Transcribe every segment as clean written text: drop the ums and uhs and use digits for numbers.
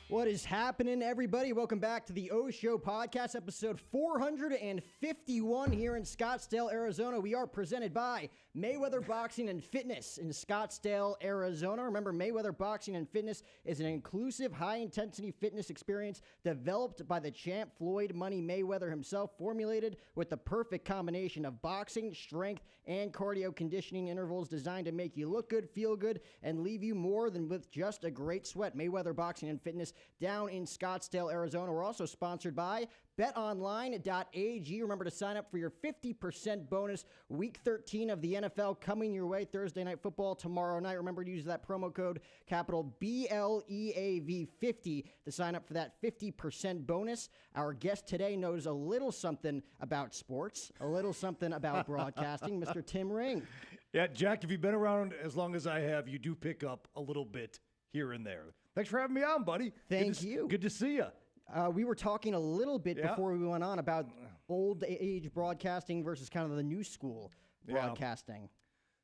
What is happening, everybody? Welcome back to the O Show podcast, episode 451 here in Scottsdale, Arizona. We are presented by Mayweather Boxing and Fitness in Scottsdale, Arizona. Remember, Mayweather Boxing and Fitness is an inclusive, high-intensity fitness experience developed by the champ Floyd Money Mayweather himself, formulated with the perfect combination of boxing, strength, and cardio conditioning intervals designed to make you look good, feel good, and leave you more than with just a great sweat. Mayweather Boxing and Fitness down in Scottsdale, Arizona. We're also sponsored by betonline.ag. Remember to sign up for your 50% bonus. Week 13 of the NFL coming your way. Thursday Night Football tomorrow night. Remember to use that promo code capital BLEAV50 to sign up for that 50% bonus. Our guest today knows a little something about sports, a little something about broadcasting, Mr. Tim Ring. Yeah, Jack, if you've been around as long as I have, you do pick up a little bit here and there. Thanks for having me on, buddy. Thank you. Good to see you. We were talking a little bit before we went on about old age broadcasting versus kind of the new school broadcasting. Yeah.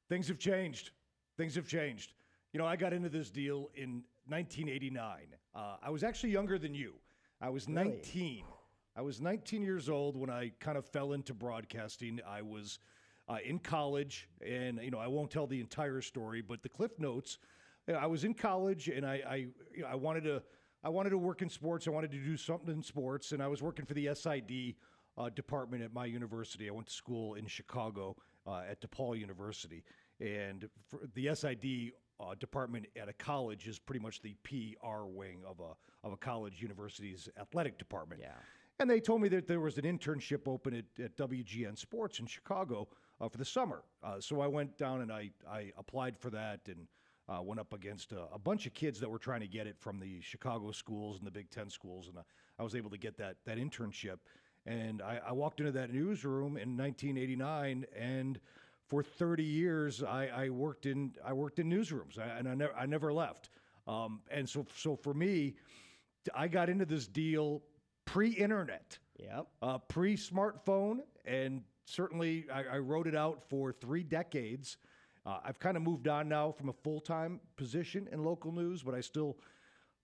Things have changed. You know, I got into this deal in 1989. I was actually younger than you. I was 19. Really? I was 19 years old when I kind of fell into broadcasting. I was in college, and, you know, I won't tell the entire story, but the Cliff Notes. I was in college, and I wanted to work in sports. I wanted to do something in sports, and I was working for the SID department at my university. I went to school in Chicago at DePaul University, and for the SID department at a college is pretty much the PR wing of a college university's athletic department. Yeah. And they told me that there was an internship open at WGN Sports in Chicago for the summer. So I went down and I applied for that and went up against a bunch of kids that were trying to get it from the Chicago schools and the Big Ten schools, and I was able to get that internship. And I walked into that newsroom in 1989, and for 30 years I worked in newsrooms, and I never left. And so for me, I got into this deal pre-internet, pre-smartphone, and certainly I wrote it out for 3 decades. I've kind of moved on now from a full-time position in local news, but I still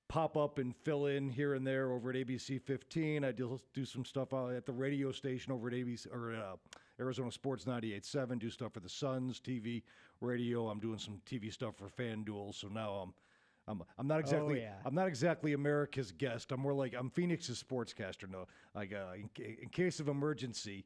pop up and fill in here and there over at ABC 15. I do some stuff at the radio station over at ABC or Arizona Sports 98.7. Do stuff for the Suns, TV, radio. I'm doing some TV stuff for FanDuel. So now I'm not exactly I'm not exactly America's guest. I'm more like I'm Phoenix's sportscaster. No, like in case of emergency,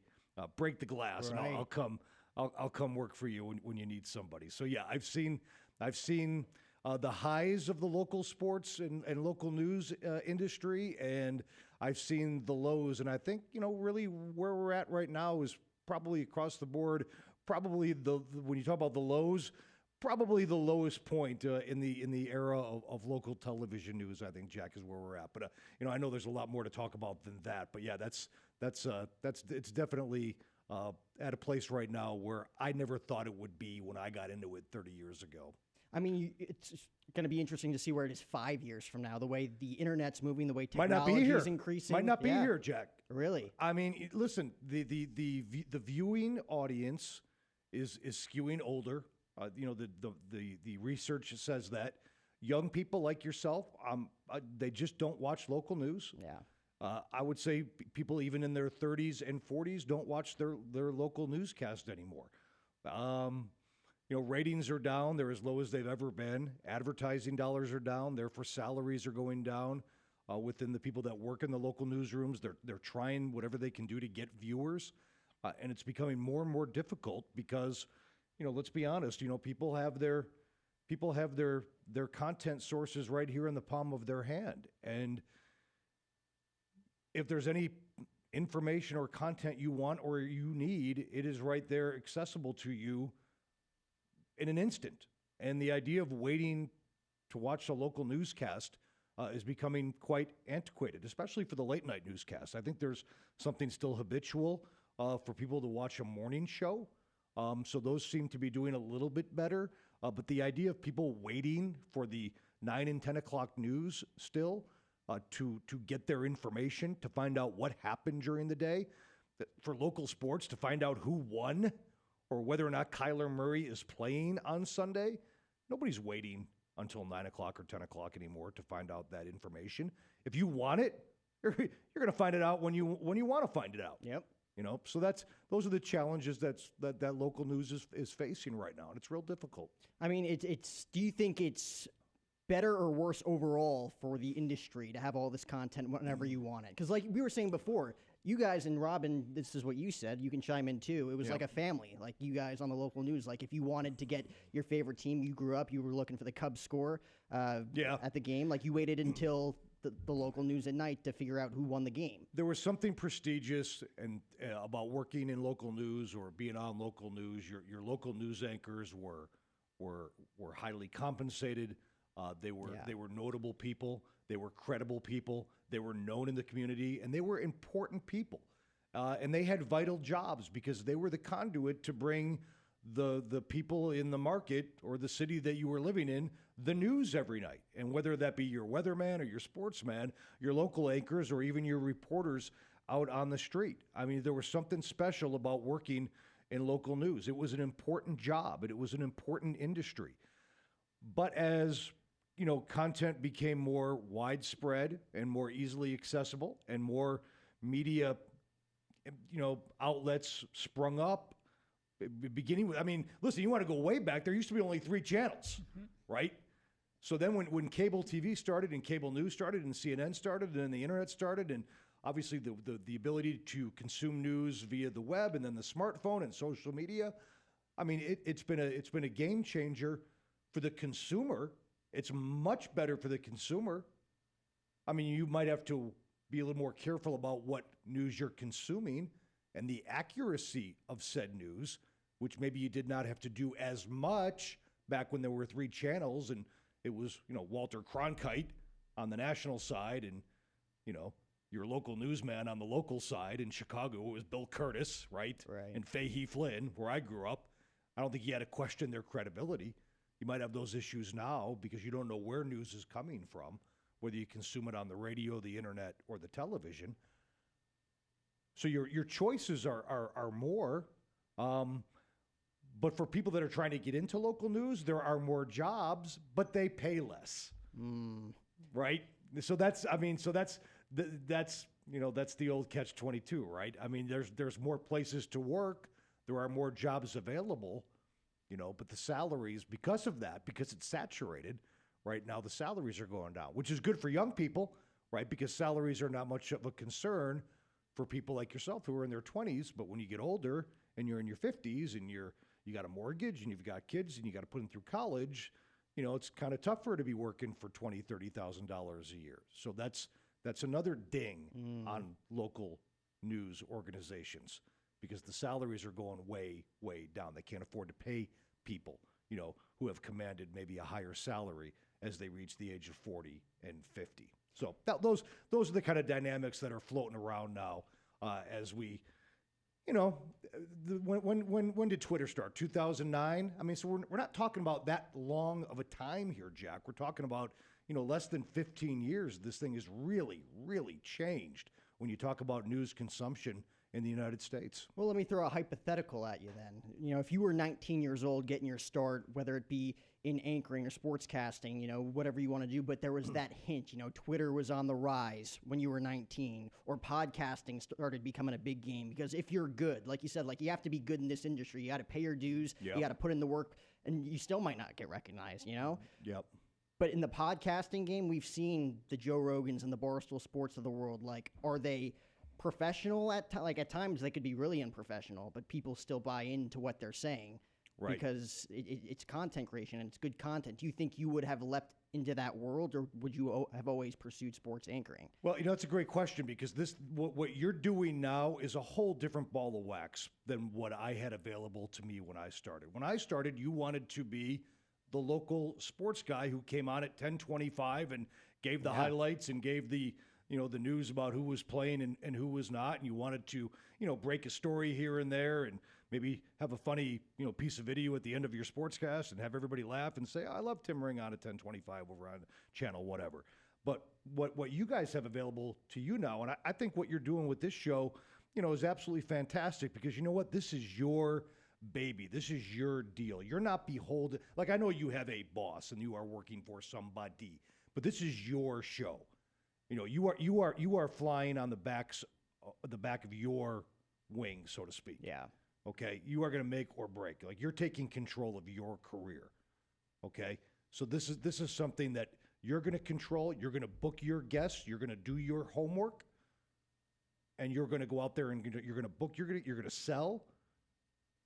break the glass, and I'll come. I'll come work for you when you need somebody. So yeah, I've seen the highs of the local sports and local news industry, and I've seen the lows. And I think, you know, really where we're at right now is probably across the board. Probably when you talk about the lows, probably the lowest point in the era of local television news. I think, Jack, is where we're at. But you know, I know there's a lot more to talk about than that. But yeah, it's definitely at a place right now where I never thought it would be when I got into it 30 years ago. I mean, it's going to be interesting to see where it is 5 years from now, the way the internet's moving, the way technology is increasing. Might not be here, Jack. Really? I mean, listen, the viewing audience is skewing older. You know, the research says that young people like yourself, they just don't watch local news. Yeah. I would say people even in their 30s and 40s don't watch their local newscast anymore. You know, ratings are down. They're as low as they've ever been. Advertising dollars are down. Therefore, salaries are going down within the people that work in the local newsrooms. They're trying whatever they can do to get viewers, and it's becoming more and more difficult because, you know, let's be honest. You know, people have their content sources right here in the palm of their hand, and if there's any information or content you want or you need, it is right there accessible to you in an instant. And the idea of waiting to watch a local newscast is becoming quite antiquated, especially for the late night newscast. I think there's something still habitual for people to watch a morning show. So those seem to be doing a little bit better. But the idea of people waiting for the 9 and 10 o'clock news still to get their information, to find out what happened during the day, for local sports, to find out who won or whether or not Kyler Murray is playing on Sunday, nobody's waiting until 9 o'clock or 10 o'clock anymore to find out that information. If you want it, you're going to find it out when you want to find it out. Yep. So those are the challenges that local news is facing right now, and it's real difficult. I mean, it's. Do you think it's better or worse overall for the industry to have all this content whenever you want it? Because like we were saying before, you guys and Robin, this is what you said. You can chime in too. It was like a family. Like you guys on the local news. Like if you wanted to get your favorite team, you grew up, you were looking for the Cubs score at the game. Like you waited until the local news at night to figure out who won the game. There was something prestigious and about working in local news or being on local news. Your local news anchors were highly compensated. They were notable people. They were credible people. They were known in the community, and they were important people. And they had vital jobs because they were the conduit to bring the people in the market or the city that you were living in the news every night. And whether that be your weatherman or your sportsman, your local anchors, or even your reporters out on the street. I mean, there was something special about working in local news. It was an important job, and it was an important industry. But as content became more widespread and more easily accessible, and more media, outlets sprung up. Beginning with, listen, you want to go way back. There used to be only 3 channels, right? So then when cable TV started and cable news started and CNN started and then the internet started, and obviously the ability to consume news via the web and then the smartphone and social media, it's been a game changer for the consumer. It's much better for the consumer. You might have to be a little more careful about what news you're consuming and the accuracy of said news, which maybe you did not have to do as much back when there were 3 channels and it was, Walter Cronkite on the national side and, your local newsman on the local side. In Chicago, it was Bill Curtis, right? And Fahey Flynn, where I grew up. I don't think you had to question their credibility. You might have those issues now because you don't know where news is coming from, whether you consume it on the radio, the internet, or the television. So your choices are more. But for people that are trying to get into local news, there are more jobs, but they pay less. Right? So that's the old catch-22, right? There's more places to work. There are more jobs available. But the salaries, because of that, because it's saturated, right now the salaries are going down, which is good for young people, right? Because salaries are not much of a concern for people like yourself who are in their 20s. But when you get older and you're in your 50s and you got a mortgage and you've got kids and you got to put them through college, it's kind of tougher to be working for $20,000, $30,000 a year. So that's another ding on local news organizations, because the salaries are going way, way down. They can't afford to pay people, who have commanded maybe a higher salary as they reach the age of 40 and 50. So those are the kind of dynamics that are floating around now as we, when did Twitter start? 2009? So we're not talking about that long of a time here, Jack. We're talking about, less than 15 years. This thing has really, really changed when you talk about news consumption in the United States. Well, let me throw a hypothetical at you then. If you were 19 years old getting your start, whether it be in anchoring or sportscasting, whatever you want to do, but there was that hint, Twitter was on the rise when you were 19, or podcasting started becoming a big game. Because if you're good, like you said, you have to be good in this industry. You got to pay your dues. Yep. You got to put in the work, and you still might not get recognized, Yep. But in the podcasting game, we've seen the Joe Rogans and the Barstool Sports of the world. Are they professional at times? They could be really unprofessional, but people still buy into what they're saying, right? Because it's content creation and it's good content. Do you think you would have leapt into that world, or would you have always pursued sports anchoring? Well, it's a great question, because what you're doing now is a whole different ball of wax than what I had available to me when I started. When I started, you wanted to be the local sports guy who came on at 10:25 and gave the highlights and gave the news about who was playing and who was not. And you wanted to, break a story here and there and maybe have a funny, piece of video at the end of your sportscast and have everybody laugh and say, I love Tim Ring on at 10:25 over on channel, whatever. But what you guys have available to you now, and I think what you're doing with this show, is absolutely fantastic, because you know what? This is your baby. This is your deal. You're not beholden. Like, I know you have a boss and you are working for somebody, but this is your show. You know, you are flying on the back of your wings, so to speak. Yeah. Okay, you are going to make or break. Like, you're taking control of your career. Okay, so this is something that you're going to control. You're going to book your guests. You're going to do your homework, and you're going to go out there and you're going to book. You're going to sell.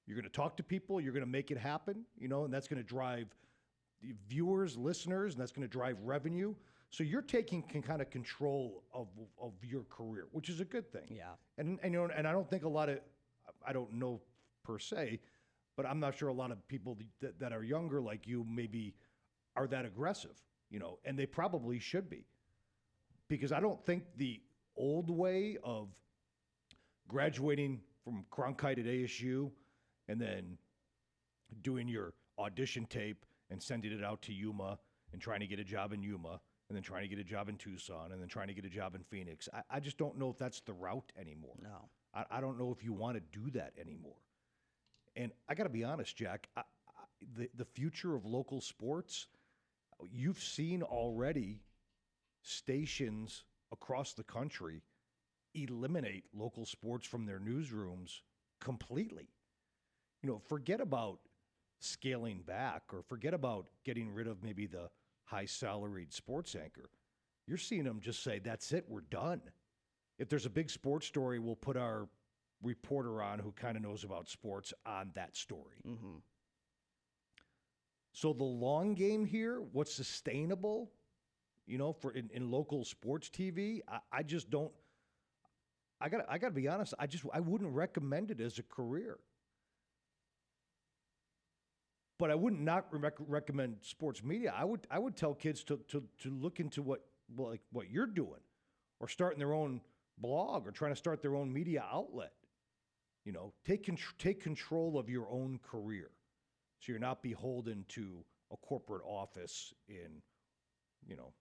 You're going to talk to people. You're going to make it happen. You know, and that's going to drive the viewers, listeners, and that's going to drive revenue. So you're taking kind of control of your career, which is a good thing. Yeah. And you know, and I don't think a lot of, I don't know per se, but I'm not sure a lot of people that are younger like you maybe are that aggressive, you know, and they probably should be. Because I don't think the old way of graduating from Cronkite at ASU and then doing your audition tape and sending it out to Yuma and trying to get a job in Yuma and then trying to get a job in Tucson and then trying to get a job in Phoenix. I just don't know if that's the route anymore. No. I don't know if you want to do that anymore. And I got to be honest, Jack, the future of local sports, you've seen already stations across the country eliminate local sports from their newsrooms completely. You know, forget about scaling back or forget about getting rid of maybe the high salaried sports anchor. You're seeing them just say, that's it, we're done. If there's a big sports story, we'll put our reporter on who kind of knows about sports on that story. Mm-hmm. So the long game here, what's sustainable, you know, for in local sports TV, I just don't. I gotta be honest. I wouldn't recommend it as a career. But I wouldn't not recommend sports media. I would tell kids to look into what you're doing, or starting their own blog, or trying to start their own media outlet. You know, take control of your own career, so you're not beholden to a corporate office in, you know,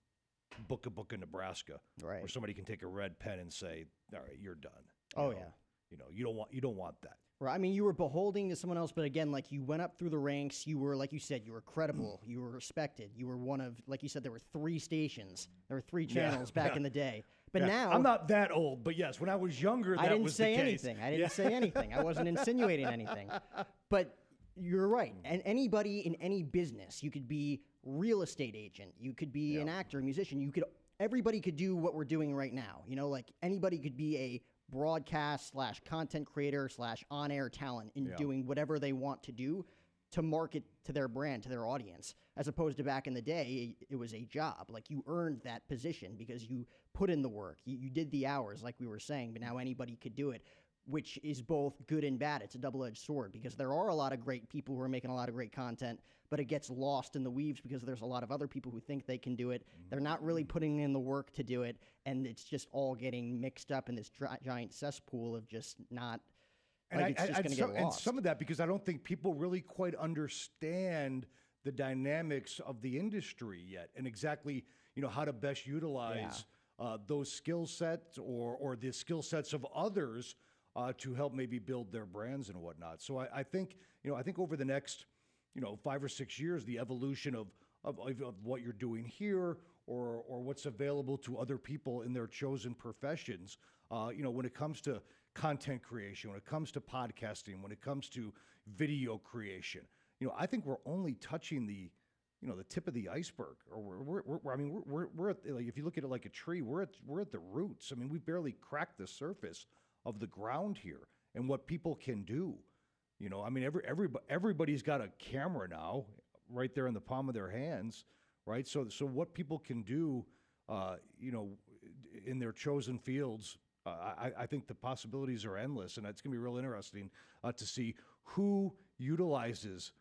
Booka, Nebraska, Right. where somebody can take a red pen and say, "All right, you're done." Oh, know? yeah. You know, you don't want that. Right. I mean, you were beholding to someone else, but again, like, you went up through the ranks. You were, like you said, you were credible. You were respected. You were one of, like you said, there were 3 stations. There were 3 channels back in the day. But now, I'm not that old, but yes, when I was younger, that I didn't was say the case. anything. I didn't say anything. I wasn't insinuating anything. But you're right. And anybody in any business, you could be real estate agent. You could be an actor, a musician. Everybody could do what we're doing right now. You know, like, anybody could be a broadcast / content creator / on-air talent in doing whatever they want to do to market to their brand, to their audience, as opposed to back in the day, it was a job. Like, you earned that position because you put in the work. You did the hours, like we were saying, but now anybody could do it, which is both good and bad. It's a double-edged sword because there are a lot of great people who are making a lot of great content, but it gets lost in the weaves because there's a lot of other people who think they can do it. They're not really putting in the work to do it, and it's just all getting mixed up in this giant cesspool of just not. And it's just going to get lost. And some of that because I don't think people really quite understand the dynamics of the industry yet, and exactly, you know, how to best utilize those skill sets or the skill sets of others to help maybe build their brands and whatnot. So I think, you know, I think over the next, you know, 5 or 6 years, the evolution of what you're doing here or what's available to other people in their chosen professions, you know, when it comes to content creation, when it comes to podcasting, when it comes to video creation, you know, I think we're only touching the, you know, the tip of the iceberg. Or we're at, like, if you look at it like a tree, we're at the roots. I mean, we barely cracked the surface of the ground here and what people can do. You know, I mean, everybody's got a camera now right there in the palm of their hands, right? So what people can do, you know, in their chosen fields, I think the possibilities are endless, and it's going to be real interesting to see who utilizes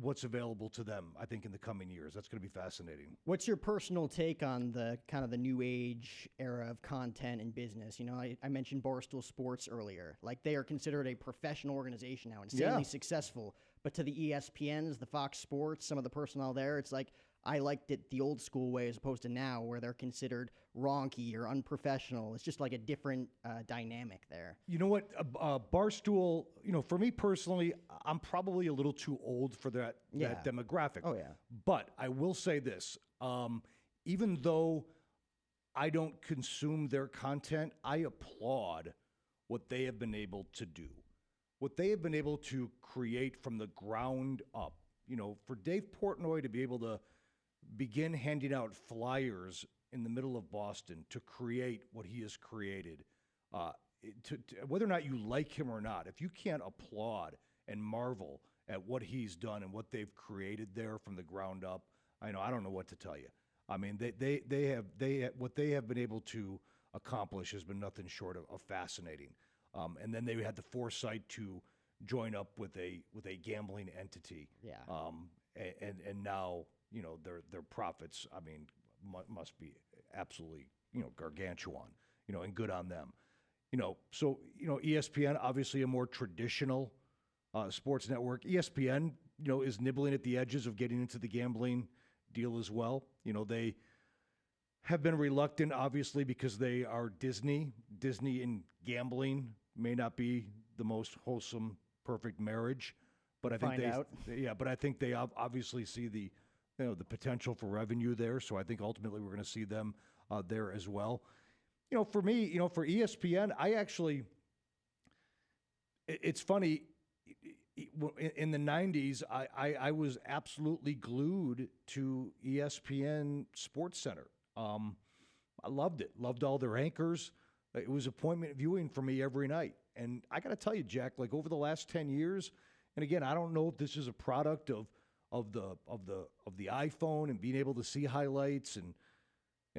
what's available to them, I think, in the coming years. That's going to be fascinating. What's your personal take on the kind of the new age era of content and business? You know, I mentioned Barstool Sports earlier. Like, they are considered a professional organization now, insanely successful. But to the ESPNs, the Fox Sports, some of the personnel there, it's like, I liked it the old school way as opposed to now where they're considered raunchy or unprofessional. It's just like a different dynamic there. You know what? Barstool, for me personally, I'm probably a little too old for that demographic. Oh, yeah. But I will say this. Even though I don't consume their content, I applaud what they have been able to do. What they have been able to create from the ground up. For Dave Portnoy to be able to begin handing out flyers in the middle of Boston to create what he has created, whether or not you like him or not, if you can't applaud and marvel at what he's done and what they've created there from the ground up, I don't know what to tell you. I mean, they have what they have been able to accomplish has been nothing short of fascinating. And then they had the foresight to join up with a gambling entity. Yeah. And now their profits, I mean, must be absolutely gargantuan. And good on them. So ESPN, obviously a more traditional sports network. ESPN is nibbling at the edges of getting into the gambling deal as well. They have been reluctant, obviously, because they are Disney. Disney and gambling may not be the most wholesome, perfect marriage, but I think they obviously see the potential for revenue there. So I think ultimately we're going to see them there as well. For me, for ESPN, it's funny. In the 90s, I was absolutely glued to ESPN Sports Center. I loved it. Loved all their anchors. It was appointment viewing for me every night. And I got to tell you, Jack, like over the last 10 years, and again, I don't know if this is a product of the iPhone and being able to see highlights and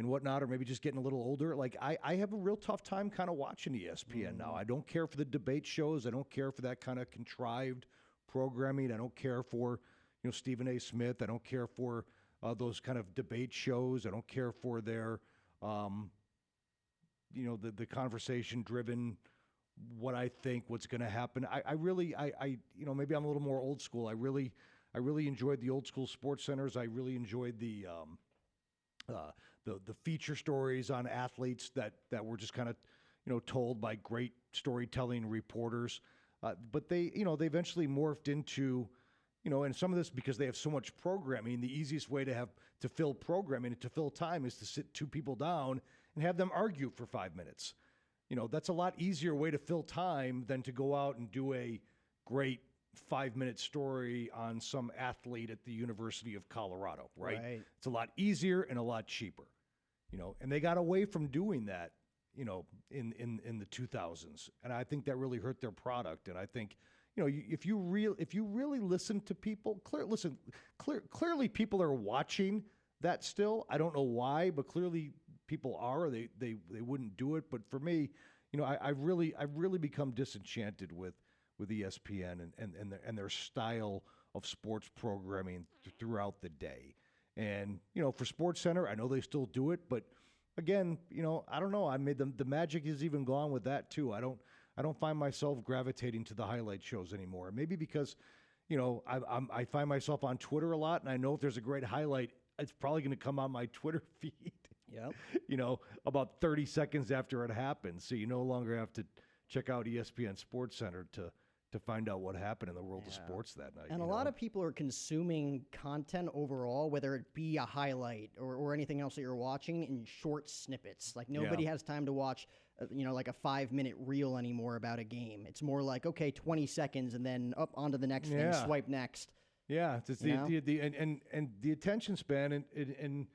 whatnot, or maybe just getting a little older. Like I have a real tough time kind of watching ESPN now. I don't care for the debate shows. I don't care for that kind of contrived programming. I don't care for Stephen A. Smith. I don't care for those kind of debate shows. I don't care for their the conversation driven. What I think, what's going to happen. I really maybe I'm a little more old school. I really enjoyed the old school sports centers. I really enjoyed the feature stories on athletes that were just kind of told by great storytelling reporters. But they eventually morphed into and some of this because they have so much programming. The easiest way to fill programming and to fill time is to sit two people down and have them argue for 5 minutes. That's a lot easier way to fill time than to go out and do a great 5-minute story on some athlete at the University of Colorado, right? It's a lot easier and a lot cheaper, and they got away from doing that, in the 2000s. And I think that really hurt their product. And I think, if you really listen to people, clearly people are watching that still. I don't know why, but clearly people are. They wouldn't do it. But for me, I've really become disenchanted with ESPN and their style of sports programming throughout the day. And for SportsCenter, I know they still do it, but again, I don't know. I made the magic is even gone with that too. I don't find myself gravitating to the highlight shows anymore. Maybe because I find myself on Twitter a lot, and I know if there's a great highlight, it's probably going to come on my Twitter feed. Yep. About 30 seconds after it happens. So you no longer have to check out ESPN SportsCenter to find out what happened in the world of sports that night. And a lot of people are consuming content overall, whether it be a highlight or anything else that you're watching, in short snippets. Like nobody has time to watch, like a 5-minute reel anymore about a game. It's more like, okay, 20 seconds and then up onto the next thing, swipe next. Yeah, it's the attention span and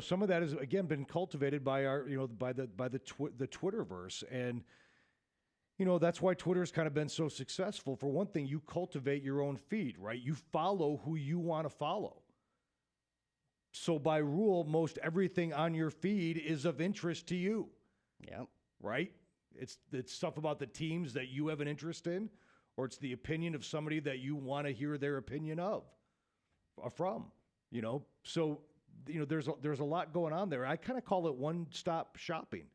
some of that has again been cultivated by our by the Twitterverse, and that's why Twitter's kind of been so successful. For one thing, you cultivate your own feed, right? You follow who you want to follow. So by rule, most everything on your feed is of interest to you. Yeah. Right? It's stuff about the teams that you have an interest in, or it's the opinion of somebody that you want to hear their opinion from. So there's a lot going on there. I kind of call it one-stop shopping.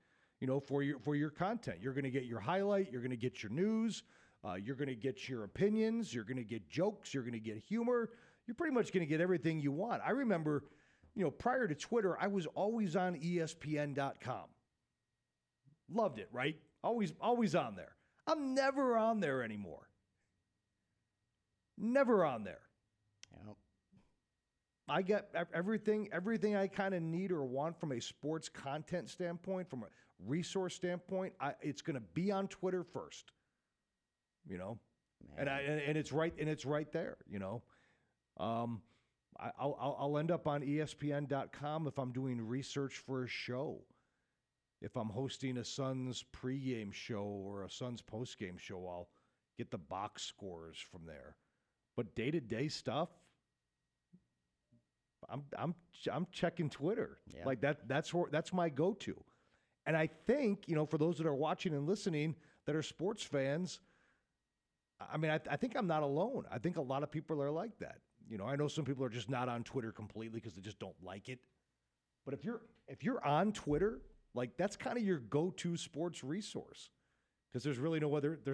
For your content. You're going to get your highlight, you're going to get your news, you're going to get your opinions, you're going to get jokes, you're going to get humor. You're pretty much going to get everything you want. I remember prior to Twitter, I was always on ESPN.com. Loved it, right? Always on there. I'm never on there anymore. Never on there. Yep. I get everything I kind of need or want from a sports content standpoint, from a resource standpoint. It's going to be on Twitter first, and it's right there. I'll end up on ESPN.com if I'm doing research for a show. If I'm hosting a Suns pregame show or a Suns postgame show, I'll get the box scores from there. But day-to-day stuff, I'm checking Twitter. Yeah. Like that's my go-to. And I think, for those that are watching and listening that are sports fans, I mean, I think I'm not alone. I think a lot of people are like that. I know some people are just not on Twitter completely because they just don't like it. But if you're on Twitter, like that's kind of your go-to sports resource because there's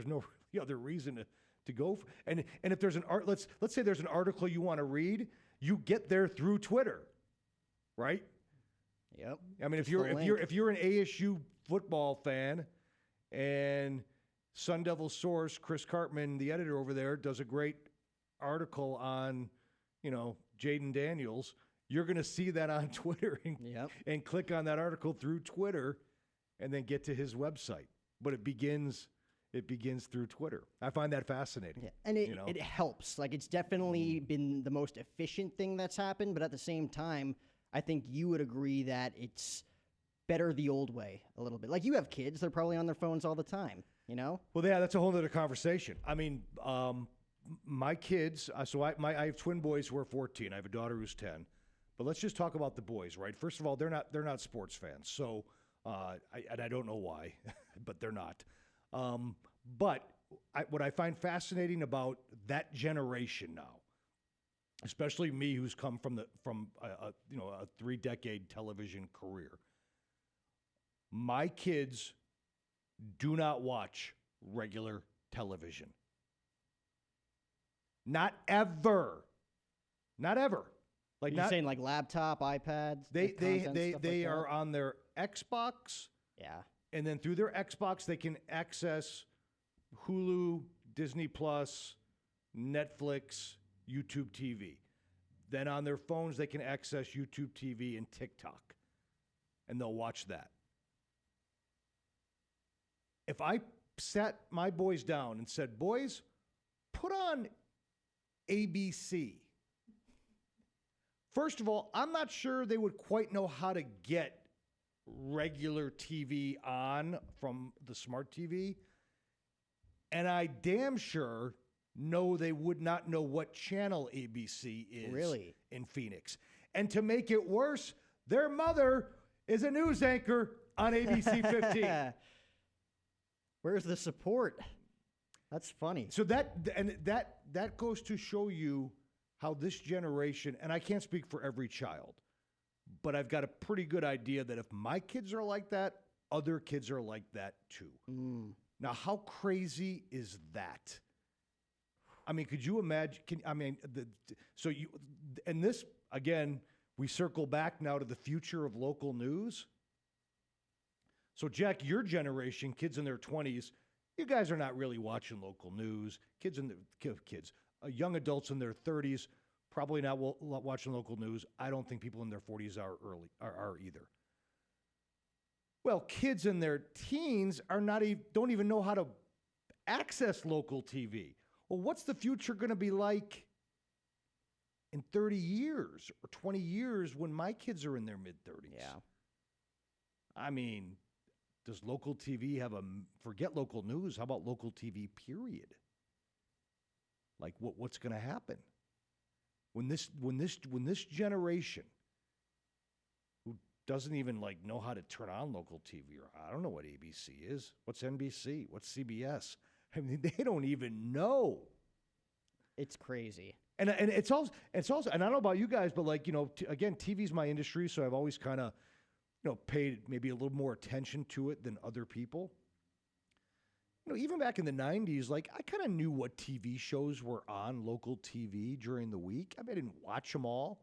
no other reason to go. And if there's let's say there's an article you want to read, you get there through Twitter, right? Yep. I mean, if you're an ASU football fan, and Sun Devil source Chris Cartman, the editor over there, does a great article on, Jaden Daniels, you're going to see that on Twitter and click on that article through Twitter, and then get to his website. But it begins through Twitter. I find that fascinating. Yeah. And it helps. Like, it's definitely been the most efficient thing that's happened, but at the same time, I think you would agree that it's better the old way a little bit. Like, you have kids, they're probably on their phones all the time, Well, yeah, that's a whole other conversation. I mean, my kids, I have twin boys who are 14. I have a daughter who's 10. But let's just talk about the boys, right? First of all, they're not sports fans. So, I don't know why, but they're not. But what I find fascinating about that generation now, especially me, who's come from a 3-decade television career, my kids do not watch regular television. Not ever. Not ever. Like, you're saying like laptop, iPads. They are on their Xbox. Yeah. And then through their Xbox, they can access Hulu, Disney Plus, Netflix, YouTube TV. Then on their phones, they can access YouTube TV and TikTok, and they'll watch that. If I sat my boys down and said, boys, put on ABC. First of all, I'm not sure they would quite know how to get regular TV on from the smart TV. And I damn sure know they would not know what channel ABC is in Phoenix. And to make it worse, their mother is a news anchor on ABC 15. Where's the support? That's funny. So that goes to show you how this generation, and I can't speak for every child, but I've got a pretty good idea that if my kids are like that, other kids are like that too. Now, how crazy is that? I mean, could you imagine? This again, we circle back now to the future of local news. So, Jack, your generation, kids in their 20s, you guys are not really watching local news. Young adults in their 30s, probably not watching local news. I don't think people in their 40s are either. Well, kids in their teens don't even know how to access local TV. Well, what's the future going to be like in 30 years or 20 years when my kids are in their mid-30s? Yeah. I mean, does local TV forget local news? How about local TV, period? Like, what's going to happen when this generation who doesn't even know how to turn on local TV, or I don't know what ABC is, what's NBC, what's CBS? I mean, they don't even know. It's crazy. And it's also, and I don't know about you guys, but again, TV's my industry, so I've always kind of paid maybe a little more attention to it than other people. Even back in the 90s, I kind of knew what TV shows were on local TV during the week. I mean, I didn't watch them all,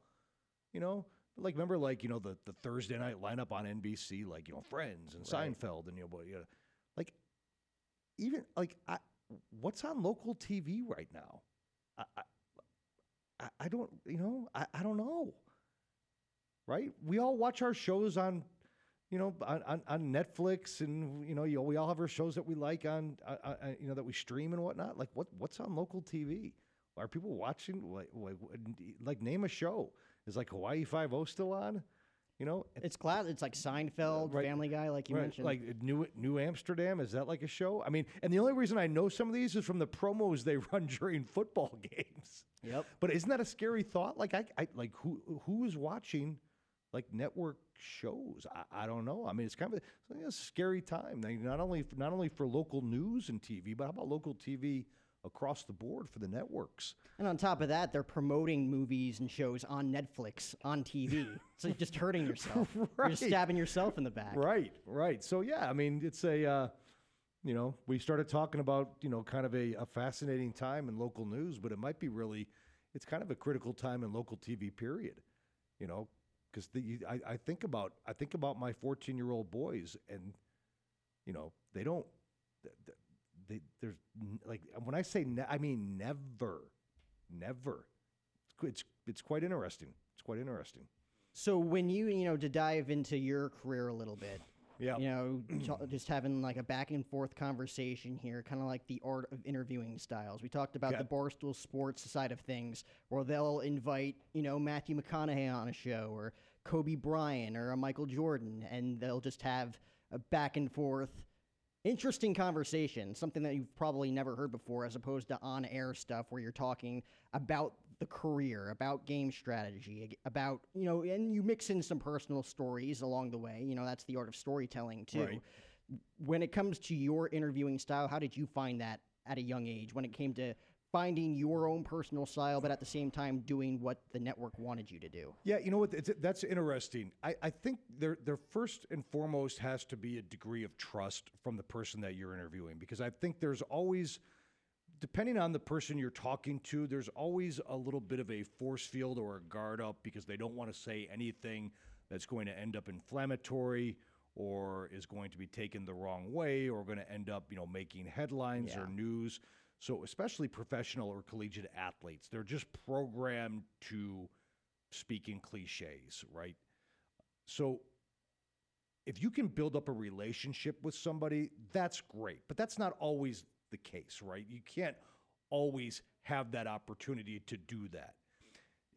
but Like, remember, like, the Thursday night lineup on NBC, like, Friends and Seinfeld and, like, even, like, what's on local TV right now? I don't, I don't know. Right? We all watch our shows on, on Netflix, and, we all have our shows that we like on, that we stream and whatnot. Like, what's on local TV? Are people watching? Like, name a show. Is like Hawaii Five-0 still on? It's class. It's like Seinfeld, right, Family Guy, like you mentioned. Like New Amsterdam. Is that like a show? I mean, and the only reason I know some of these is from the promos they run during football games. Yep. But isn't that a scary thought? Like, I like who is watching like network shows? I don't know. I mean, it's kind of a scary time. Like, not only for local news and TV, but how about local TV across the board for the networks? And on top of that, they're promoting movies and shows on Netflix, on TV. So you're just hurting yourself. Right. You're just stabbing yourself in the back. Right. So, yeah, I mean, it's we started talking about, kind of a fascinating time in local news, but it might be really, it's kind of a critical time in local TV, period. Because I think about my 14-year-old boys, and, they don't, there's like, when I say I mean never. It's quite interesting. It's quite interesting. So when you to dive into your career a little bit, yeah, just having like a back and forth conversation here, kind of like the art of interviewing styles. We talked about the Barstool Sports side of things, where they'll invite Matthew McConaughey on a show, or Kobe Bryant, or a Michael Jordan, and they'll just have a back and forth interesting conversation, something that you've probably never heard before, as opposed to on-air stuff where you're talking about the career, about game strategy, about, and you mix in some personal stories along the way. That's the art of storytelling too. Right. When it comes to your interviewing style, how did you find that at a young age when it came to finding your own personal style, but at the same time doing what the network wanted you to do? Yeah, you know what? That's interesting. I think there first and foremost has to be a degree of trust from the person that you're interviewing, because I think there's always, depending on the person you're talking to, there's always a little bit of a force field or a guard up, because they don't want to say anything that's going to end up inflammatory or is going to be taken the wrong way, or going to end up, making headlines or news. So especially professional or collegiate athletes, they're just programmed to speak in cliches, right? So if you can build up a relationship with somebody, that's great. But that's not always the case, right? You can't always have that opportunity to do that.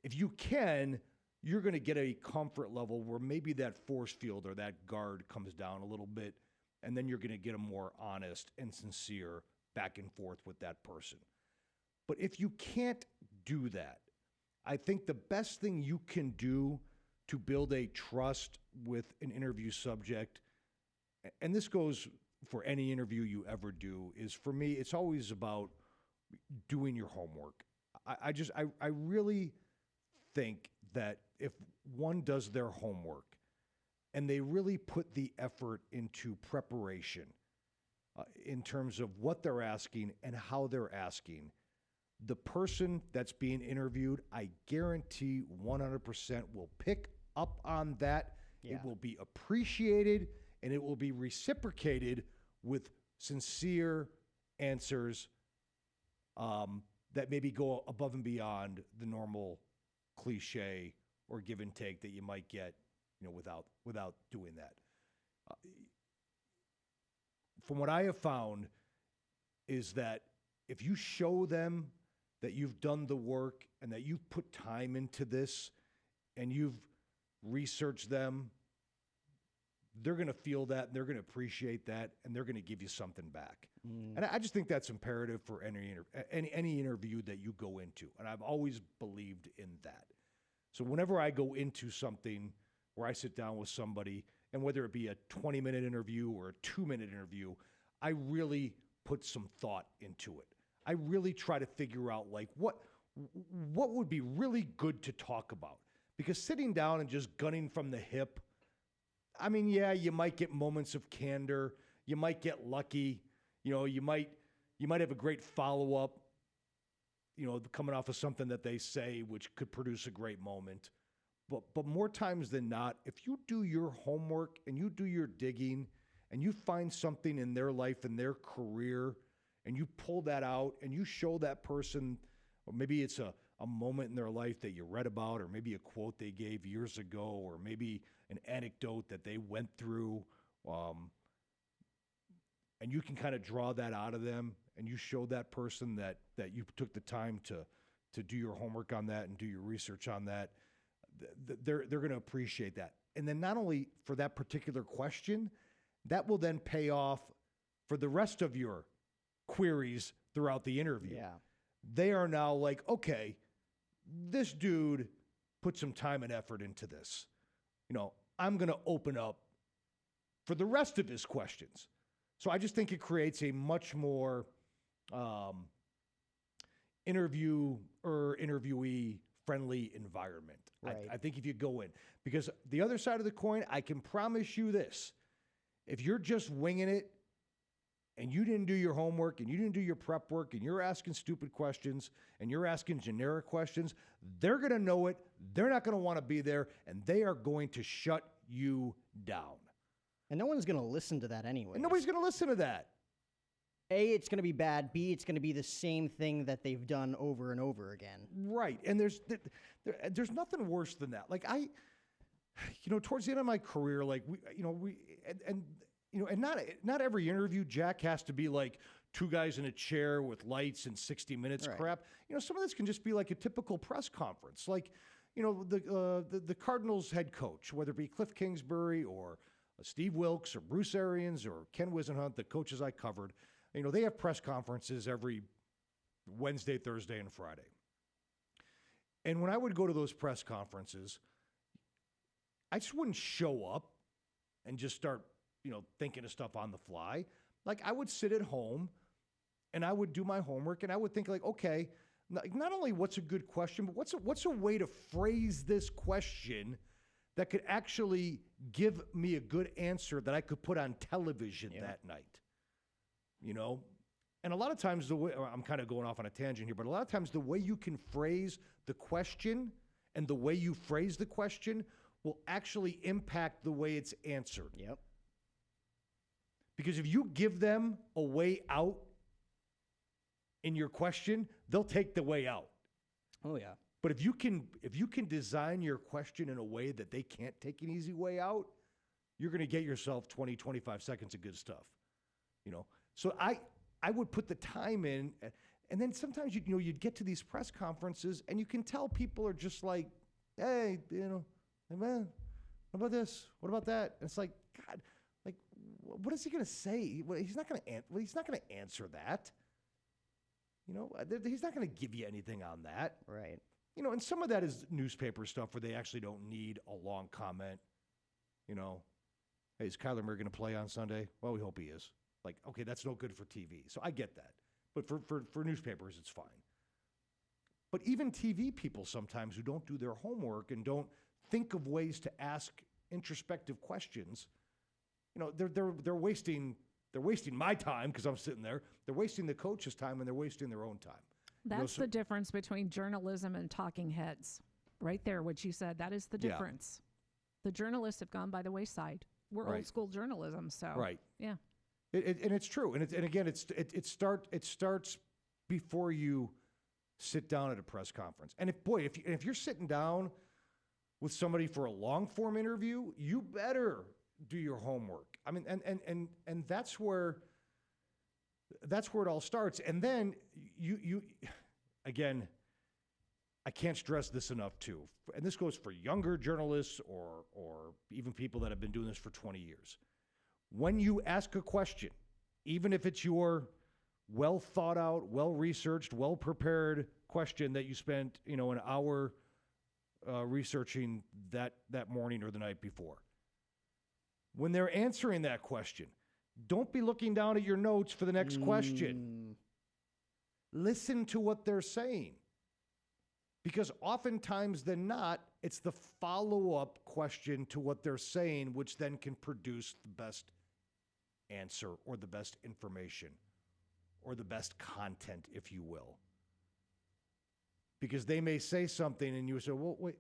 If you can, you're going to get a comfort level where maybe that force field or that guard comes down a little bit, and then you're going to get a more honest and sincere back and forth with that person. But if you can't do that, I think the best thing you can do to build a trust with an interview subject, and this goes for any interview you ever do, is, for me, it's always about doing your homework. I really think that if one does their homework and they really put the effort into preparation, in terms of what they're asking and how they're asking, the person that's being interviewed, I guarantee 100% will pick up on that. Yeah. It will be appreciated, and it will be reciprocated with sincere answers that maybe go above and beyond the normal cliche or give and take that you might get, without doing that. From what I have found is that if you show them that you've done the work and that you've put time into this and you've researched them, they're going to feel that, and they're going to appreciate that, and they're going to give you something back. And I just think that's imperative for any interview that you go into, and I've always believed in that. So whenever I go into something where I sit down with somebody, and whether it be a 20-minute interview or a 2-minute interview, I really put some thought into it. I really try to figure out, like, what would be really good to talk about. Because sitting down and just gunning from the hip, I mean, yeah, you might get moments of candor. You might get lucky. You might have a great follow-up, coming off of something that they say, which could produce a great moment. But more times than not, if you do your homework and you do your digging and you find something in their life and their career and you pull that out and you show that person, or maybe it's a moment in their life that you read about, or maybe a quote they gave years ago, or maybe an anecdote that they went through, and you can kind of draw that out of them and you show that person that you took the time to do your homework on that and do your research on that, they're going to appreciate that. And then not only for that particular question, that will then pay off for the rest of your queries throughout the interview. Yeah. They are now like, okay, this dude put some time and effort into this. I'm going to open up for the rest of his questions. So I just think it creates a much more interviewee friendly environment. Right. I think if you go in, because the other side of the coin, I can promise you this: if you're just winging it and you didn't do your homework and you didn't do your prep work and you're asking stupid questions and you're asking generic questions, they're going to know it. They're not going to want to be there, and they are going to shut you down. And no one's going to listen to that anyway. And nobody's going to listen to that. A, it's going to be bad. B, it's going to be the same thing that they've done over and over again. Right. And there's nothing worse than that. Like towards the end of my career, like not every interview, Jack, has to be like two guys in a chair with lights and 60 Minutes Right. crap. Some of this can just be like a typical press conference. Like, the Cardinals head coach, whether it be Cliff Kingsbury or Steve Wilkes or Bruce Arians or Ken Wisenhunt, the coaches I covered, they have press conferences every Wednesday, Thursday, and Friday. And when I would go to those press conferences, I just wouldn't show up and just start, thinking of stuff on the fly. Like, I would sit at home and I would do my homework and I would think like, okay, not only what's a good question, but what's a way to phrase this question that could actually give me a good answer that I could put on television that night. And a lot of times I'm kind of going off on a tangent here, but a lot of times the way you can phrase the question and the way you phrase the question will actually impact the way it's answered. Yep. Because if you give them a way out in your question, they'll take the way out. Oh, yeah. But if you can design your question in a way that they can't take an easy way out, you're going to get yourself 20, 25 seconds of good stuff. So I would put the time in, and then sometimes you'd get to these press conferences and you can tell people are just like, hey, man, what about this? What about that? And it's like, God, like, what is he going to say? Well, he's not going to answer that. He's not going to give you anything on that. Right. And some of that is newspaper stuff where they actually don't need a long comment. Hey, is Kyler Murray going to play on Sunday? Well, we hope he is. Like, okay, that's no good for TV. So I get that. But for newspapers, it's fine. But even TV people sometimes who don't do their homework and don't think of ways to ask introspective questions, they're wasting my time because I'm sitting there. They're wasting the coach's time and they're wasting their own time. That's the difference between journalism and talking heads. Right there, what you said, that is the difference. The journalists have gone by the wayside. We're old school journalism, so right. Yeah. And it's true. And again, it starts before you sit down at a press conference. And if you're sitting down with somebody for a long form interview, you better do your homework. I mean, and that's where it all starts. And then you again, I can't stress this enough too. And this goes for younger journalists or even people that have been doing this for 20 years. When you ask a question, even if it's your well thought out, well researched, well prepared question that you spent, an hour researching that morning or the night before. When they're answering that question, don't be looking down at your notes for the next question. Listen to what they're saying. Because oftentimes than not, it's the follow-up question to what they're saying, which then can produce the best answer or the best information or the best content, if you will. Because they may say something and you say, well, wait,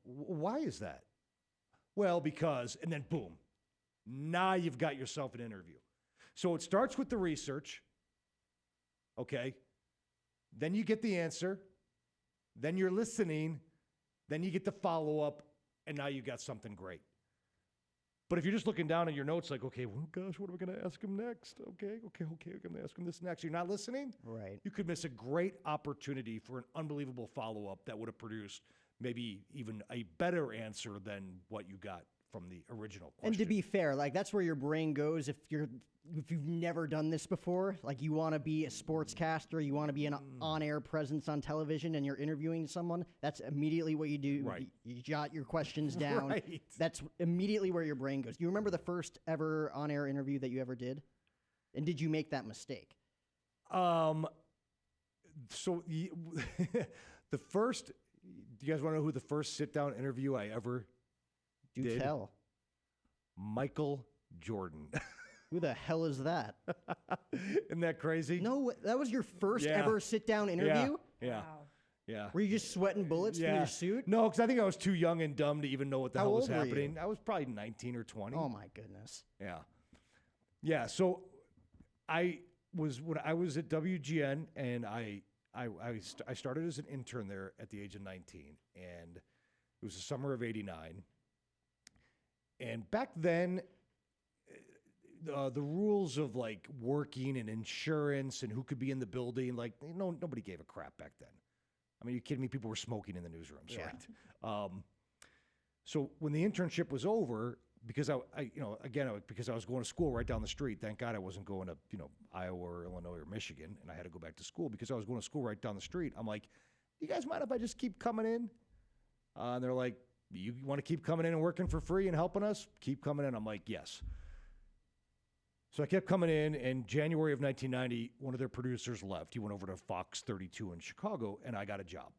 Why is that? Well, because, and then boom, now you've got yourself an interview. So it starts with the research, okay? Then you get the answer. Then you're listening. Then you get the follow-up, and now you got something great. But if you're just looking down at your notes like, okay, well, gosh, what am I going to ask him next? Okay, I'm going to ask him this next. You're not listening? Right. You could miss a great opportunity for an unbelievable follow-up that would have produced maybe even a better answer than what you got from the original question. And to be fair, like that's where your brain goes if you've never done this before. Like you want to be a sportscaster, you want to be an on-air presence on television, and you're interviewing someone. That's immediately what you do. Right. You jot your questions down. Right. That's immediately where your brain goes. Do you remember the first ever on-air interview that you ever did? And did you make that mistake? So the first. Do you guys want to know who the first sit-down interview I ever did? Tell. Michael Jordan. Who the hell is that? Isn't that crazy? No, that was your first ever sit-down interview? Yeah. Wow. Yeah. Were you just sweating bullets through your suit? No, because I think I was too young and dumb to even know what the hell was old were happening. you? I was probably 19 or 20. Oh, my goodness. Yeah. Yeah, so when I was at WGN, and I started as an intern there at the age of 19, and it was the summer of '89. And back then, the rules of like working and insurance and who could be in the building, like nobody gave a crap back then. I mean, you kidding me? People were smoking in the newsrooms, Yeah. right? So when the internship was over, because because I was going to school right down the street. Thank God I wasn't going to Iowa or Illinois or Michigan, and I had to go back to school because I was going to school right down the street. I'm like, you guys mind if I just keep coming in? And they're like, you want to keep coming in and working for free and helping us? Keep coming in. I'm like, yes. So I kept coming in January of 1990, one of their producers left. He went over to Fox 32 in Chicago, and I got a job.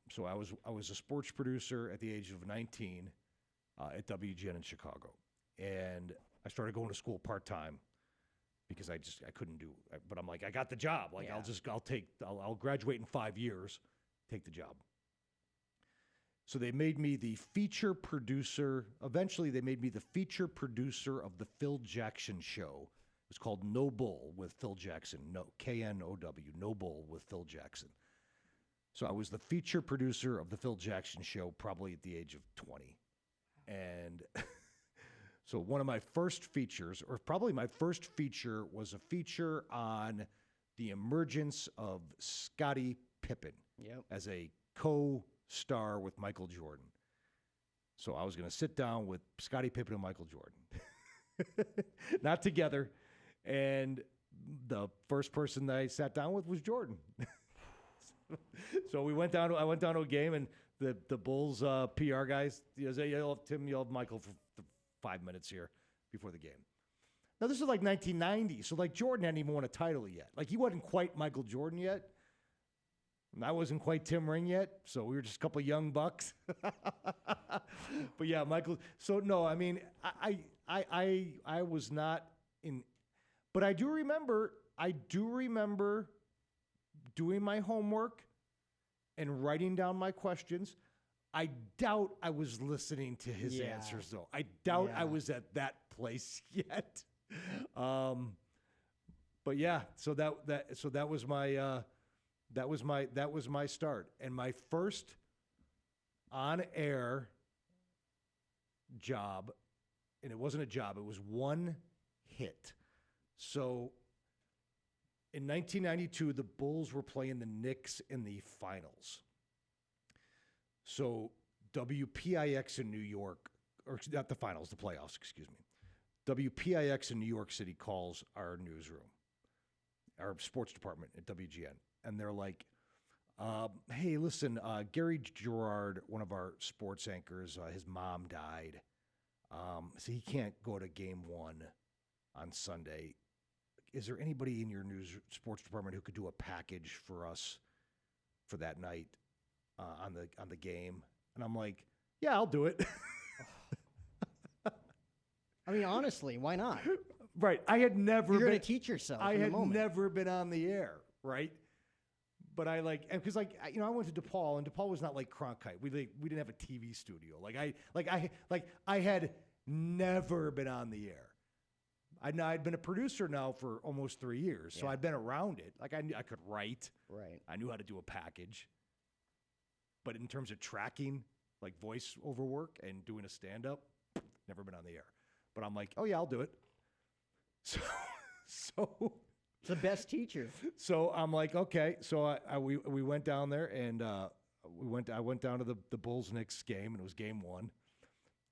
So I was a sports producer at the age of 19 at WGN in Chicago, and I started going to school part-time because I couldn't do. But I'm like, I got the job. Like I'll graduate in 5 years, take the job. So they made me the feature producer. Eventually, they made me the feature producer of the Phil Jackson show. It was called No Bull with Phil Jackson. No, KNOW, No Bull with Phil Jackson. So I was the feature producer of the Phil Jackson show probably at the age of 20. And so one of my first features, or probably my first feature, was a feature on the emergence of Scottie Pippen as a co-star with Michael Jordan. So I was going to sit down with Scottie Pippen and Michael Jordan. Not together. And the first person that I sat down with was Jordan. So I went down to a game, and the Bulls PR guys, you'll have Tim, you'll have Michael for 5 minutes here before the game. Now, this is like 1990, so like Jordan hadn't even won a title yet. Like he wasn't quite Michael Jordan yet. And I wasn't quite Tim Ring yet, so we were just a couple young bucks. But yeah, Michael. So no, I mean, I was not in, but I do remember doing my homework and writing down my questions. I doubt I was listening to his answers, though. I doubt I was at that place yet. But yeah, so that was my start, and my first on-air job, and it wasn't a job; it was one hit. So in 1992, the Bulls were playing the Knicks in the finals. So WPIX in New York, or not the finals, the playoffs, excuse me. WPIX in New York City calls our newsroom, our sports department at WGN, and they're like, hey, listen, Gary Gerard, one of our sports anchors, his mom died. So he can't go to game one on Sunday. Is there anybody in your sports department who could do a package for us for that night on the game? And I'm like, yeah, I'll do it. I mean, honestly, why not? Right. I had never You're been. going to teach yourself. I in the had moment. never been on the air, right? But I because I went to DePaul, and DePaul was not like Cronkite. We didn't have a TV studio. I had never been on the air. I'd been a producer now for almost 3 years, so I'd been around it. Like I could write. Right. I knew how to do a package. But in terms of tracking, like voice over work and doing a stand-up, never been on the air. But I'm like, oh yeah, I'll do it. So the best teacher. So I'm like, okay. So we went down there, and I went down to the Bulls-Knicks game, and it was game 1,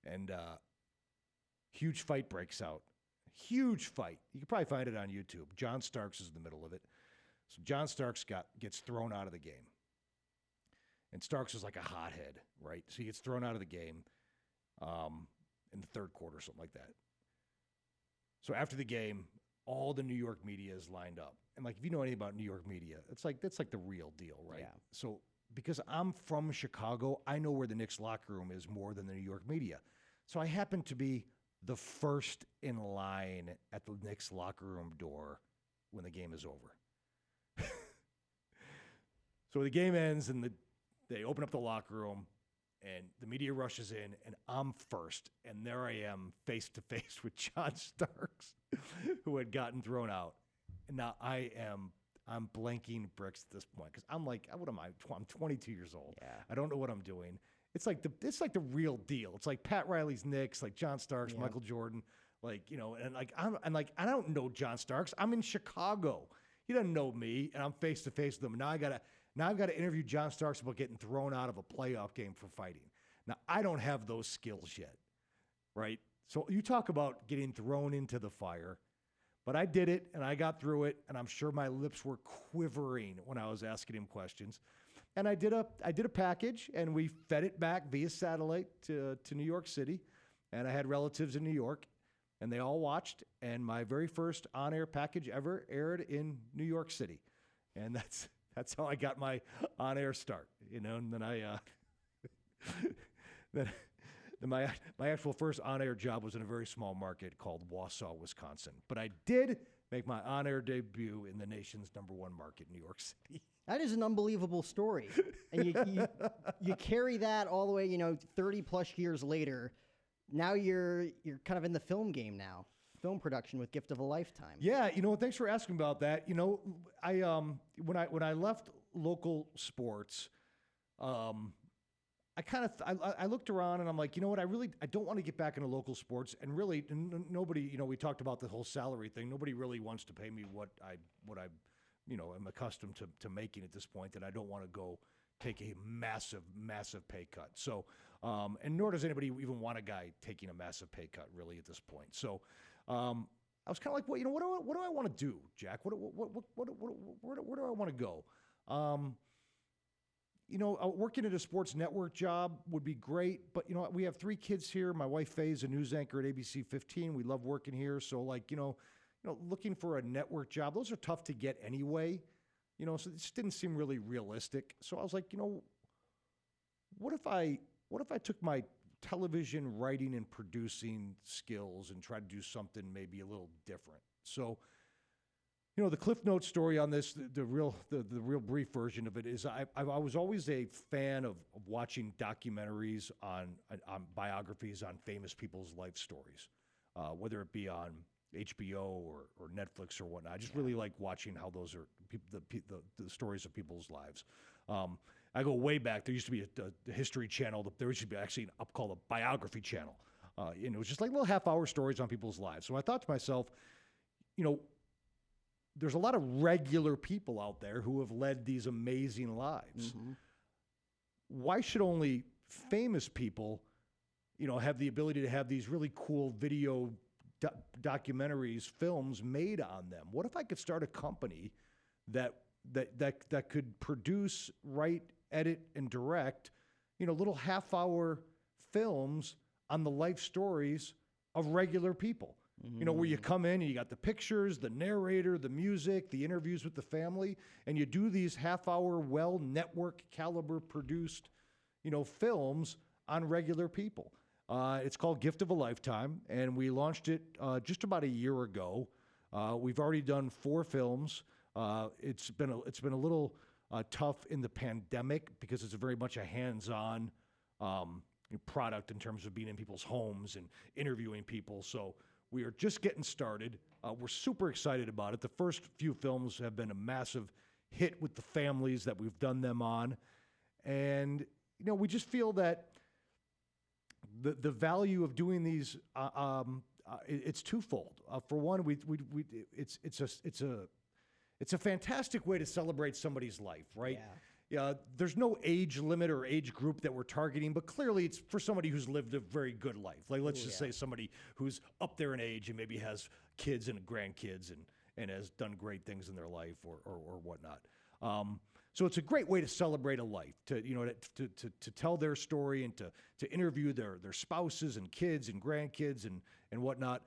and huge fight breaks out. Huge fight. You can probably find it on YouTube. John Starks is in the middle of it. So John Starks gets thrown out of the game, and Starks is like a hothead, right? So he gets thrown out of the game in the third quarter, something like that. So after the game, all the New York media is lined up. And like, if you know anything about New York media, that's like the real deal, right? Yeah. So because I'm from Chicago, I know where the Knicks locker room is more than the New York media. So I happen to be the first in line at the Knicks locker room door when the game is over. So the game ends, and they open up the locker room, and the media rushes in, and I'm first. And there I am face to face with John Starks, who had gotten thrown out. And now I'm blanking bricks at this point, because I'm like, what am I? I'm 22 years old. Yeah. I don't know what I'm doing. It's like the real deal. It's like Pat Riley's Knicks, like John Starks, Michael Jordan, I don't know John Starks. I'm in Chicago. He doesn't know me, and I'm face to face with him. Now I've got to interview John Starks about getting thrown out of a playoff game for fighting. Now I don't have those skills yet, right? So you talk about getting thrown into the fire, but I did it, and I got through it, and I'm sure my lips were quivering when I was asking him questions. And I did a package, and we fed it back via satellite to New York City, and I had relatives in New York, and they all watched. And my very first on-air package ever aired in New York City, and that's how I got my on-air start, And then then my actual first on-air job was in a very small market called Wausau, Wisconsin. But I did make my on-air debut in the nation's #1 market, New York City. That is an unbelievable story. And you carry that all the way, 30 plus years later. Now you're kind of in the film game now. Film production with Gift of a Lifetime. Yeah, thanks for asking about that. I when I left local sports, I looked around, and I'm like, I don't want to get back into local sports, and really nobody, we talked about the whole salary thing. Nobody really wants to pay me what I am accustomed to making at this point, that I don't want to go take a massive, massive pay cut. So, and nor does anybody even want a guy taking a massive pay cut really at this point. So, I was kind of like, what do I want to do, Jack? Where do I want to go? Working at a sports network job would be great, but we have 3 kids here. My wife Faye is a news anchor at ABC 15. We love working here. So looking for a network job, those are tough to get anyway, so it just didn't seem really realistic. So I was like, what if I took my television writing and producing skills and tried to do something maybe a little different? So, the Cliff Notes story on this, the real brief version of it is I was always a fan of watching documentaries on biographies on famous people's life stories, whether it be on HBO or Netflix or whatnot. I just really like watching how those are the stories of people's lives. I go way back. There used to be a History Channel. There used to be actually an up called a Biography Channel. And it was just like little half-hour stories on people's lives. So I thought to myself, there's a lot of regular people out there who have led these amazing lives. Mm-hmm. Why should only famous people, have the ability to have these really cool video documentaries, films made on them? What if I could start a company that could produce, write, edit, and direct, little half-hour films on the life stories of regular people? Mm-hmm. Where you come in and you got the pictures, the narrator, the music, the interviews with the family, and you do these half-hour, network caliber produced, films on regular people. It's called Gift of a Lifetime, and we launched it just about a year ago. We've already done 4 films. It's been a little tough in the pandemic because it's very much a hands-on product in terms of being in people's homes and interviewing people. So we are just getting started. We're super excited about it. The first few films have been a massive hit with the families that we've done them on. And, we just feel that the value of doing these, it's twofold. For one, it's a fantastic way to celebrate somebody's life, right? Yeah. There's no age limit or age group that we're targeting, but clearly it's for somebody who's lived a very good life. Like, let's just say somebody who's up there in age and maybe has kids and grandkids and has done great things in their life or whatnot. So it's a great way to celebrate a life, to tell their story and to interview their spouses and kids and grandkids and whatnot.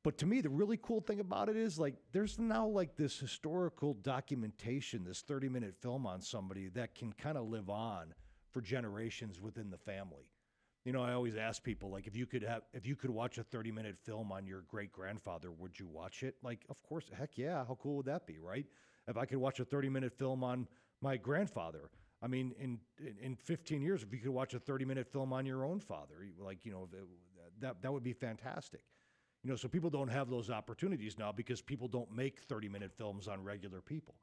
But to me, the really cool thing about it is, like, there's now like this historical documentation, this 30-minute film on somebody that can kind of live on for generations within the family. I always ask people, like, if you could watch a 30-minute film on your great-grandfather, would you watch it? Like, of course, heck yeah. How cool would that be, right? If I could watch a 30-minute film on my grandfather, I mean, in 15 years, if you could watch a 30-minute film on your own father, like, that would be fantastic. So people don't have those opportunities now because people don't make 30-minute films on regular people.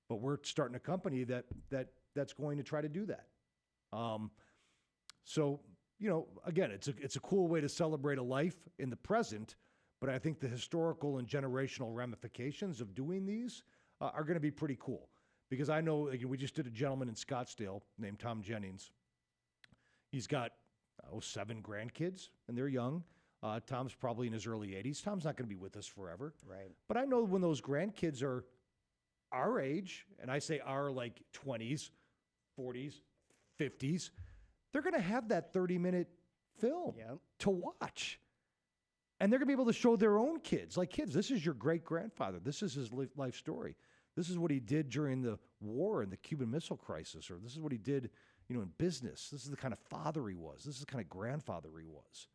But we're starting a company that's going to try to do that. So, again, it's a cool way to celebrate a life in the present, but I think the historical and generational ramifications of doing these are going to be pretty cool. Because I know, we just did a gentleman in Scottsdale named Tom Jennings. He's got 7 grandkids, and they're young. Tom's probably in his early 80s. Tom's not going to be with us forever. Right. But I know when those grandkids are our age, and I say our like 20s, 40s, 50s, they're going to have that 30-minute film to watch. And they're going to be able to show their own kids. Like, kids, this is your great-grandfather. This is his life story. This is what he did during the war and the Cuban Missile Crisis, or this is what he did, in business. This is the kind of father he was. This is the kind of grandfather he was.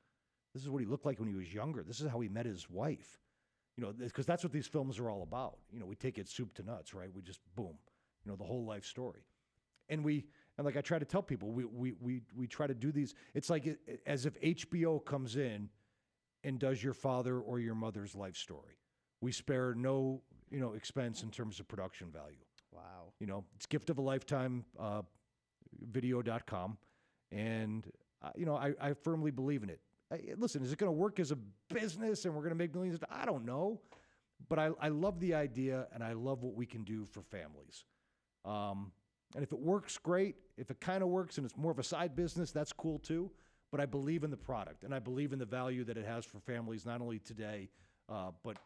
This is what he looked like when he was younger. This is how he met his wife. Because that's what these films are all about. We take it soup to nuts, right? We just, boom, the whole life story. And like I try to tell people, we try to do these. It's like as if HBO comes in and does your father or your mother's life story. We spare no, expense in terms of production value. Wow. It's gift of a lifetime, video.com. And, I firmly believe in it. Listen, is it going to work as a business and we're going to make millions? I don't know. But I love the idea, and I love what we can do for families. And if it works, great. If it kind of works and it's more of a side business, that's cool too. But I believe in the product, and I believe in the value that it has for families, not only today, but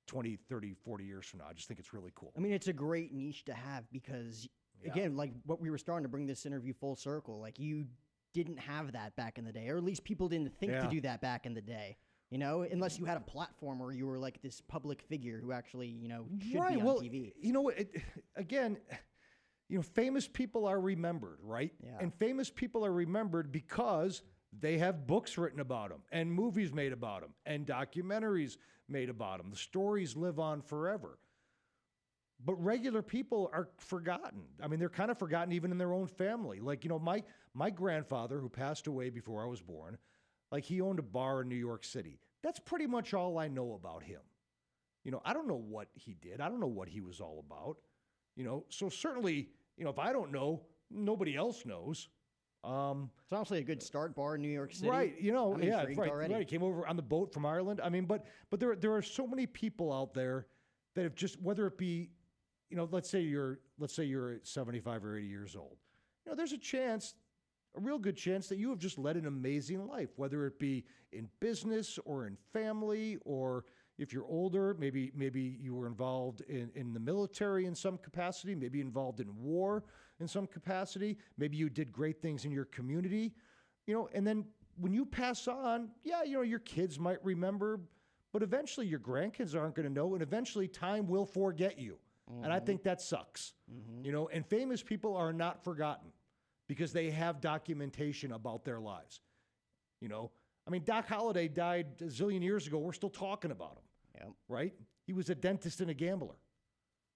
20, 30, 40 years from now. I just think it's really cool. I mean, it's a great niche to have because, again, like what we were starting to bring this interview full circle, like you didn't have that back in the day, or at least people didn't think to do that back in the day, unless you had a platform where you were like this public figure who actually, should be on TV. Again, famous people are remembered, right? Yeah. And famous people are remembered because they have books written about them and movies made about them and documentaries made about them. The stories live on forever. But regular people are forgotten. I mean, they're kind of forgotten even in their own family. Like, my grandfather, who passed away before I was born, like, he owned a bar in New York City. That's pretty much all I know about him. I don't know what he did. I don't know what he was all about. So certainly, if I don't know, nobody else knows. It's honestly a good start, bar in New York City. Right, I'm intrigued already. Right. Came over on the boat from Ireland. I mean, but there are so many people out there that have just, whether it be, let's say you're 75 or 80 years old. There's a real good chance that you have just led an amazing life, whether it be in business or in family, or if you're older, maybe you were involved in the military in some capacity, maybe involved in war in some capacity, maybe you did great things in your community, and then when you pass on, your kids might remember, but eventually your grandkids aren't going to know, and eventually time will forget you. Mm-hmm. And I think that sucks. Mm-hmm. And famous people are not forgotten because they have documentation about their lives. I mean, Doc Holliday died a zillion years ago. We're still talking about him, right? He was a dentist and a gambler,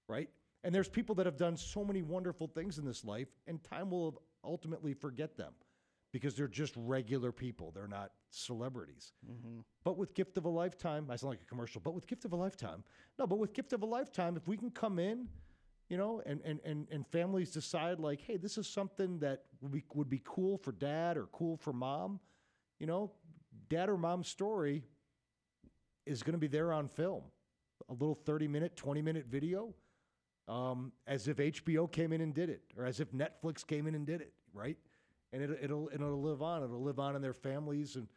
right? And there's people that have done so many wonderful things in this life, and time will ultimately forget them because they're just regular people. They're not celebrities. Mm-hmm. But with Gift of a Lifetime, I sound like a commercial, but with Gift of a Lifetime, if we can come in, you know, and families decide like, hey, this is something that would be cool for dad or cool for mom, you know, dad or mom's story is going to be there on film. A little 30-minute, 20-minute video, as if HBO came in and did it, or as if Netflix came in and did it, right? And it'll live on. It'll live on in their families and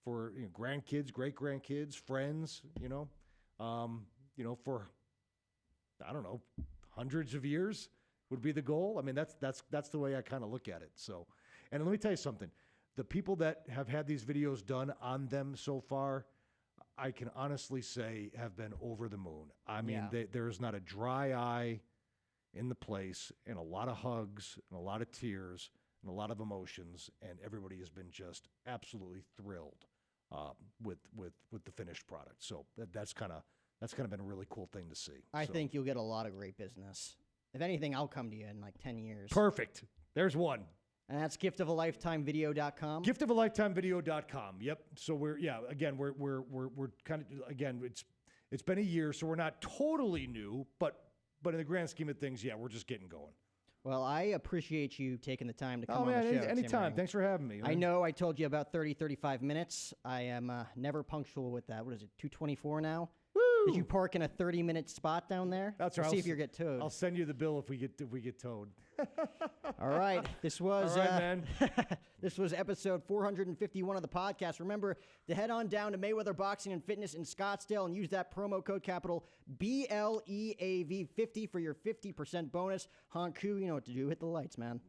for grandkids, great grandkids, friends. For I don't know, hundreds of years would be the goal. I mean, that's the way I kind of look at it. So, and let me tell you something: the people that have had these videos done on them so far, I can honestly say have been over the moon. I mean, there is not a dry eye in the place, and a lot of hugs, and a lot of tears, and a lot of emotions, and everybody has been just absolutely thrilled with the finished product. So that's kind of been a really cool thing to see. I think you'll get a lot of great business. If anything, I'll come to you in like 10 years. Perfect. There's one. And that's giftofalifetimevideo.com. Giftofalifetimevideo.com. Yep. So we're kind of, again, it's been a year, so we're not totally new, but in the grand scheme of things, we're just getting going. Well, I appreciate you taking the time to come on the show. Anytime. Thanks for having me. Man. I know I told you about 30, 35 minutes. I am never punctual with that. What is it, 2:24 now? Woo! Did you park in a 30-minute spot down there? That's right. See if you get towed. I'll send you the bill if we get towed. All right. This was man. This was episode 451 of the podcast. Remember to head on down to Mayweather Boxing and Fitness in Scottsdale and use that promo code capital BLEAV50 for your 50% bonus. Hanku, you know what to do. Hit the lights, man.